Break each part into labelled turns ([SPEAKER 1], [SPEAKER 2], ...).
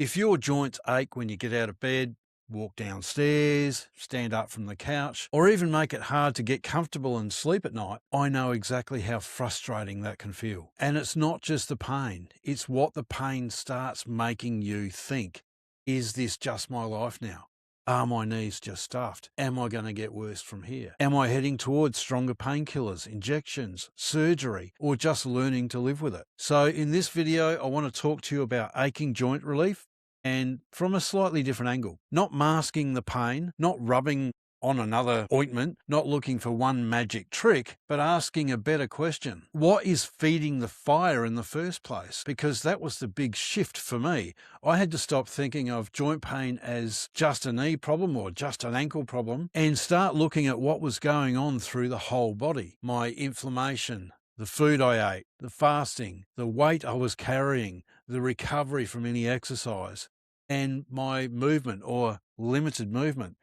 [SPEAKER 1] If your joints ache when you get out of bed, walk downstairs, stand up from the couch, or even make it hard to get comfortable and sleep at night, I know exactly how frustrating that can feel. And it's not just the pain, it's what the pain starts making you think. Is this just my life now? Are my knees just stuffed? Am I going to get worse from here? Am I heading towards stronger painkillers, injections, surgery, or just learning to live with it? So in this video, I want to talk to you about aching joint relief, and from a slightly different angle. Not masking the pain, not rubbing on another ointment, not looking for one magic trick, but asking a better question. What is feeding the fire in the first place? Because that was the big shift for me. I had to stop thinking of joint pain as just a knee problem or just an ankle problem and start looking at what was going on through the whole body. My inflammation, the food I ate, the fasting, the weight I was carrying, the recovery from any exercise, and my movement or limited movement,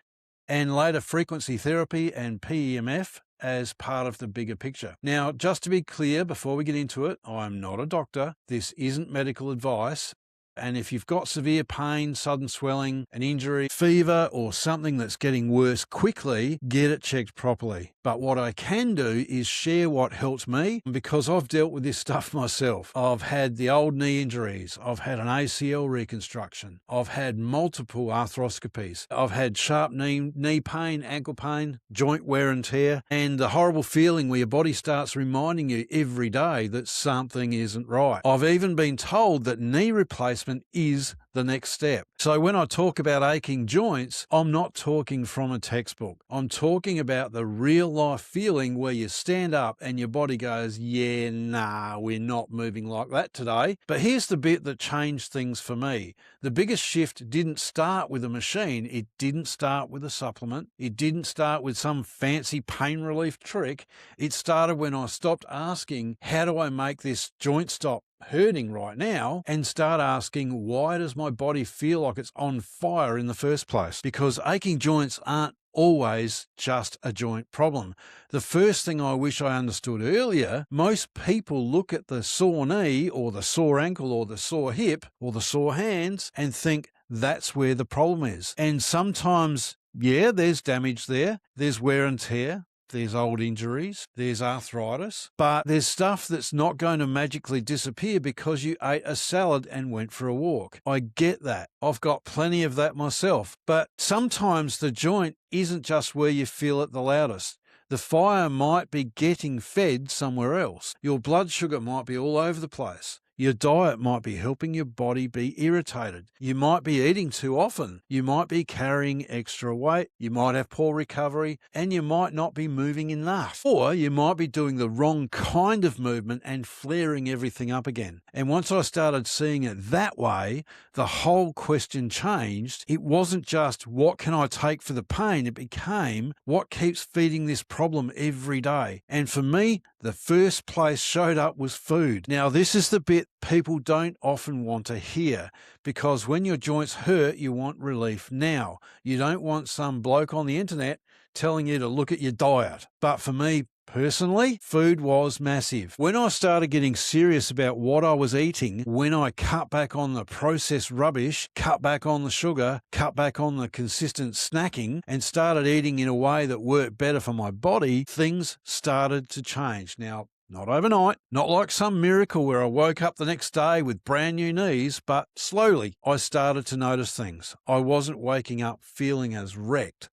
[SPEAKER 1] and later frequency therapy and PEMF as part of the bigger picture. Now, just to be clear before we get into it, I'm not a doctor. This isn't medical advice. And if you've got severe pain, sudden swelling, an injury, fever, or something that's getting worse quickly, get it checked properly. But what I can do is share what helped me, because I've dealt with this stuff myself. I've had the old knee injuries. I've had an ACL reconstruction. I've had multiple arthroscopies. I've had sharp knee pain, ankle pain, joint wear and tear, and the horrible feeling where your body starts reminding you every day that something isn't right. I've even been told that knee replacement is the next step. So when I talk about aching joints, I'm not talking from a textbook. I'm talking about the real life feeling where you stand up and your body goes, yeah, nah, we're not moving like that today. But here's the bit that changed things for me. The biggest shift didn't start with a machine. It didn't start with a supplement. It didn't start with some fancy pain relief trick. It started when I stopped asking, how do I make this joint stop hurting right now, and start asking, why does my body feel like it's on fire in the first place? Because aching joints aren't always just a joint problem. The first thing I wish I understood earlier, most people look at the sore knee or the sore ankle or the sore hip or the sore hands and think that's where the problem is. And sometimes, yeah, there's damage there, there's wear and tear, there's old injuries, there's arthritis, but there's stuff that's not going to magically disappear because you ate a salad and went for a walk. I get that. I've got plenty of that myself. But sometimes the joint isn't just where you feel it the loudest. The fire might be getting fed somewhere else. Your blood sugar might be all over the place. Your diet might be helping your body be irritated. You might be eating too often. You might be carrying extra weight. You might have poor recovery, and you might not be moving enough. Or you might be doing the wrong kind of movement and flaring everything up again. And once I started seeing it that way, the whole question changed. It wasn't just, what can I take for the pain? It became, what keeps feeding this problem every day? And for me, the first place showed up was food. Now, this is the bit people don't often want to hear, because when your joints hurt, you want relief now. You don't want some bloke on the internet telling you to look at your diet. But for me, personally, food was massive. When I started getting serious about what I was eating, when I cut back on the processed rubbish, cut back on the sugar, cut back on the consistent snacking, and started eating in a way that worked better for my body, things started to change. Now, not overnight, not like some miracle where I woke up the next day with brand new knees, but slowly I started to notice things. I wasn't waking up feeling as wrecked.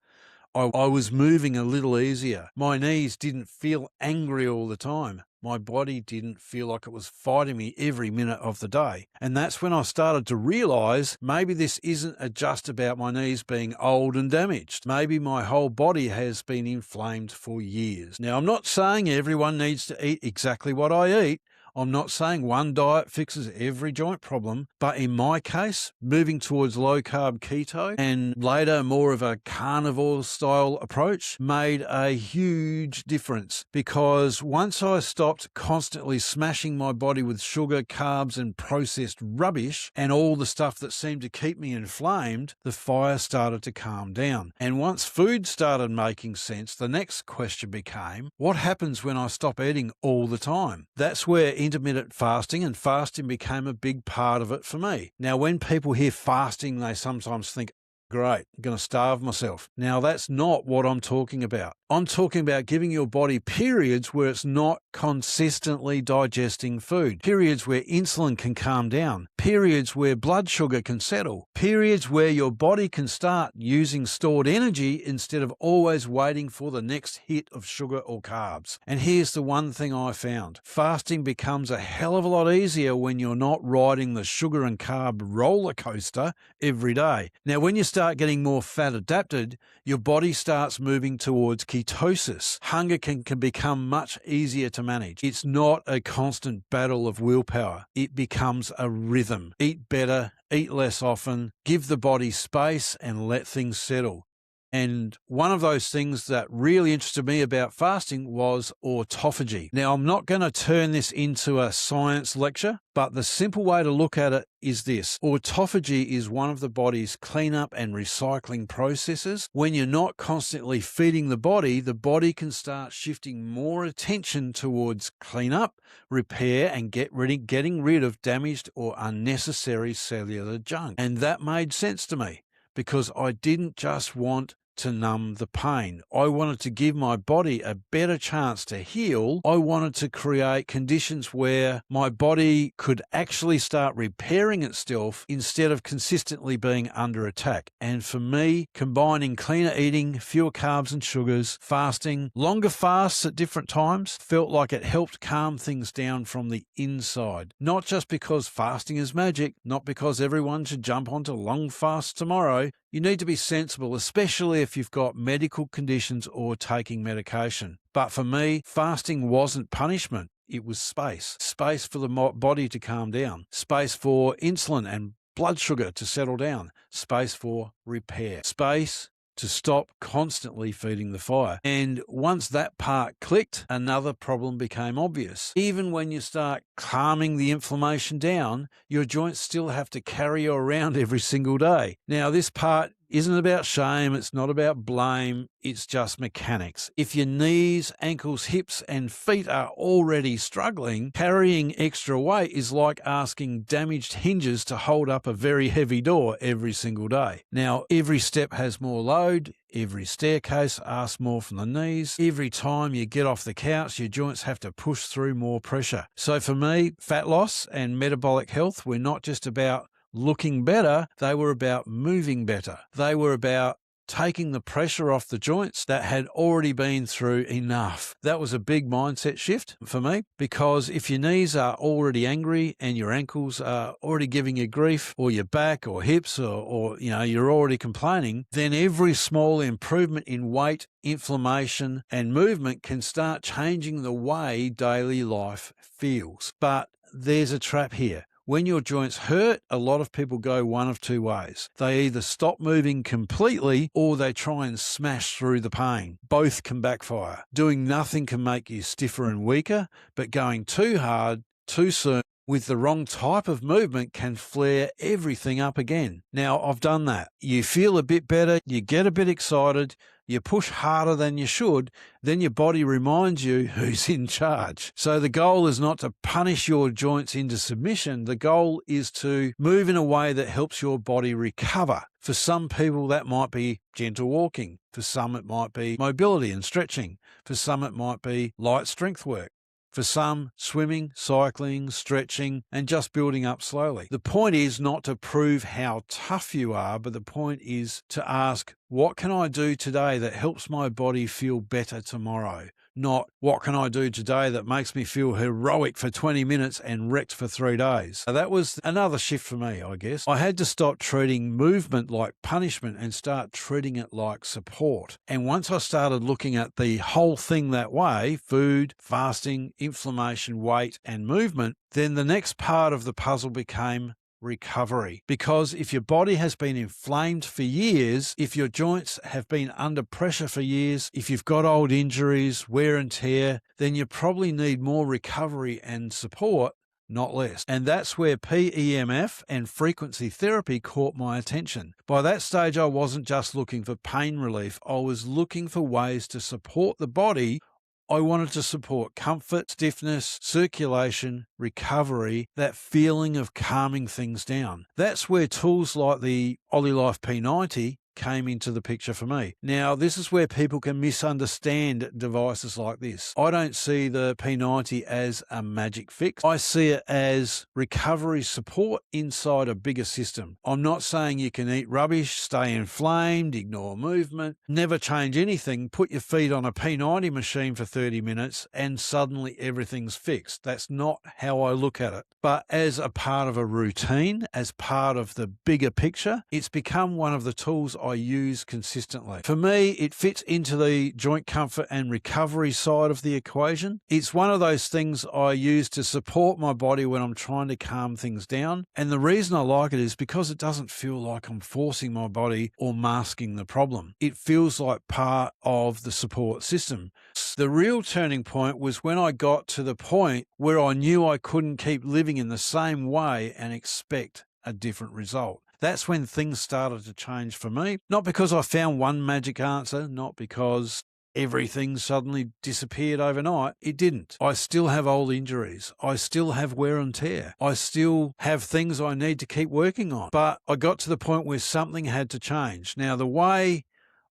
[SPEAKER 1] I was moving a little easier. My knees didn't feel angry all the time. My body didn't feel like it was fighting me every minute of the day. And that's when I started to realize maybe this isn't just about my knees being old and damaged. Maybe my whole body has been inflamed for years. Now, I'm not saying everyone needs to eat exactly what I eat. I'm not saying one diet fixes every joint problem, but in my case, moving towards low-carb keto and later more of a carnivore-style approach made a huge difference, because once I stopped constantly smashing my body with sugar, carbs, and processed rubbish and all the stuff that seemed to keep me inflamed, the fire started to calm down. And once food started making sense, the next question became, what happens when I stop eating all the time? That's where intermittent fasting, and fasting became a big part of it for me. Now, when people hear fasting, they sometimes think, great, I'm going to starve myself. Now, that's not what I'm talking about. I'm talking about giving your body periods where it's not consistently digesting food, periods where insulin can calm down, periods where blood sugar can settle, periods where your body can start using stored energy instead of always waiting for the next hit of sugar or carbs. And here's the one thing I found. Fasting becomes a hell of a lot easier when you're not riding the sugar and carb roller coaster every day. Now, when you start getting more fat adapted, your body starts moving towards ketosis. Hunger can become much easier to manage. It's not a constant battle of willpower. It becomes a rhythm. Eat better, eat less often, give the body space, and let things settle. And one of those things that really interested me about fasting was autophagy. Now, I'm not going to turn this into a science lecture, but the simple way to look at it is this. Autophagy is one of the body's cleanup and recycling processes. When you're not constantly feeding the body can start shifting more attention towards cleanup, repair, and getting rid of damaged or unnecessary cellular junk. And that made sense to me because I didn't just want to numb the pain. I wanted to give my body a better chance to heal. I wanted to create conditions where my body could actually start repairing itself instead of consistently being under attack. And for me, combining cleaner eating, fewer carbs and sugars, fasting, longer fasts at different times, felt like it helped calm things down from the inside. Not just because fasting is magic, not because everyone should jump onto long fasts tomorrow. You need to be sensible, especially if you've got medical conditions or taking medication. But for me, fasting wasn't punishment. It was space. Space for the body to calm down. Space for insulin and blood sugar to settle down. Space for repair. Space to stop constantly feeding the fire. And once that part clicked, another problem became obvious. Even when you start calming the inflammation down, your joints still have to carry you around every single day. Now, this part isn't about shame, it's not about blame, it's just mechanics. If your knees, ankles, hips, and feet are already struggling, carrying extra weight is like asking damaged hinges to hold up a very heavy door every single day. Now, every step has more load, every staircase asks more from the knees, every time you get off the couch, your joints have to push through more pressure. So for me, fat loss and metabolic health were not just about looking better, they were about moving better. They were about taking the pressure off the joints that had already been through enough. That was a big mindset shift for me, because if your knees are already angry and your ankles are already giving you grief, or your back or hips, or you're already complaining, then every small improvement in weight, inflammation, and movement can start changing the way daily life feels. But there's a trap here. When your joints hurt, a lot of people go one of two ways. They either stop moving completely or they try and smash through the pain. Both can backfire. Doing nothing can make you stiffer and weaker, but going too hard, too soon, with the wrong type of movement can flare everything up again. Now, I've done that. You feel a bit better, you get a bit excited, you push harder than you should, then your body reminds you who's in charge. So the goal is not to punish your joints into submission. The goal is to move in a way that helps your body recover. For some people, that might be gentle walking. For some, it might be mobility and stretching. For some, it might be light strength work. For some, swimming, cycling, stretching, and just building up slowly. The point is not to prove how tough you are, but the point is to ask, what can I do today that helps my body feel better tomorrow? Not, what can I do today that makes me feel heroic for 20 minutes and wrecked for 3 days? So that was another shift for me, I guess. I had to stop treating movement like punishment and start treating it like support. And once I started looking at the whole thing that way, food, fasting, inflammation, weight, and movement, then the next part of the puzzle became recovery. Because if your body has been inflamed for years, if your joints have been under pressure for years, if you've got old injuries, wear and tear, then you probably need more recovery and support, not less. And that's where PEMF and frequency therapy caught my attention. By that stage, I wasn't just looking for pain relief. I was looking for ways to support the body I wanted to support comfort, stiffness, circulation, recovery, that feeling of calming things down. That's where tools like the OlyLife P90 came into the picture for me. Now, this is where people can misunderstand devices like this. I don't see the P90 as a magic fix. I see it as recovery support inside a bigger system. I'm not saying you can eat rubbish, stay inflamed, ignore movement, never change anything, put your feet on a P90 machine for 30 minutes and suddenly everything's fixed. That's not how I look at it. But as a part of a routine, as part of the bigger picture, it's become one of the tools I use consistently. For me, it fits into the joint comfort and recovery side of the equation. It's one of those things I use to support my body when I'm trying to calm things down. And the reason I like it is because it doesn't feel like I'm forcing my body or masking the problem. It feels like part of the support system. The real turning point was when I got to the point where I knew I couldn't keep living in the same way and expect a different result. That's when things started to change for me. Not because I found one magic answer, not because everything suddenly disappeared overnight. It didn't. I still have old injuries. I still have wear and tear. I still have things I need to keep working on. But I got to the point where something had to change. Now, the way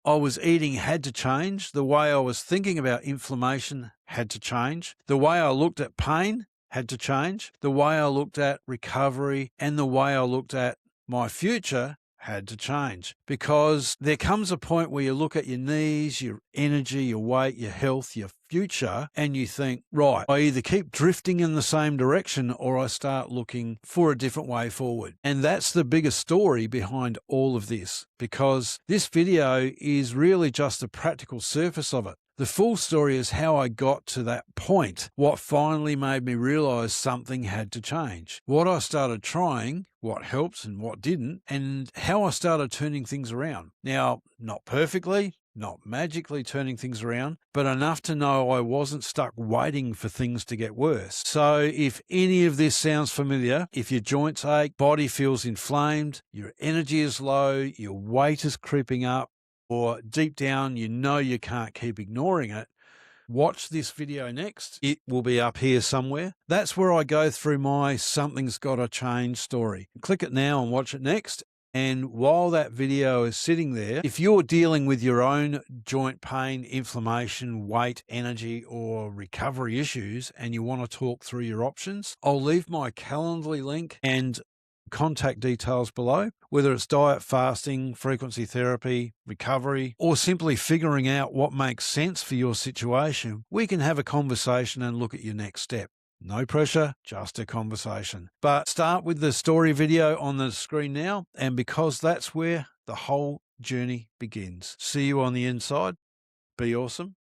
[SPEAKER 1] I was eating had to change. The way I was thinking about inflammation had to change. The way I looked at pain had to change. The way I looked at recovery and the way I looked at my future had to change, because there comes a point where you look at your knees, your energy, your weight, your health, your future, and you think, right, I either keep drifting in the same direction or I start looking for a different way forward. And that's the bigger story behind all of this, because this video is really just the practical surface of it. The full story is how I got to that point, what finally made me realize something had to change, what I started trying, what helped and what didn't, and how I started turning things around. Now, not perfectly, not magically turning things around, but enough to know I wasn't stuck waiting for things to get worse. So if any of this sounds familiar, if your joints ache, body feels inflamed, your energy is low, your weight is creeping up, or deep down you know you can't keep ignoring it, watch this video next. It will be up here somewhere. That's where I go through my something's gotta change story. Click it now and watch it next. And while that video is sitting there, if you're dealing with your own joint pain, inflammation, weight, energy, or recovery issues, and you want to talk through your options, I'll leave my Calendly link and contact details below. Whether it's diet, fasting, frequency therapy, recovery, or simply figuring out what makes sense for your situation, we can have a conversation and look at your next step. No pressure, just a conversation. But start with the story video on the screen now, and because that's where the whole journey begins. See you on the inside. Be awesome.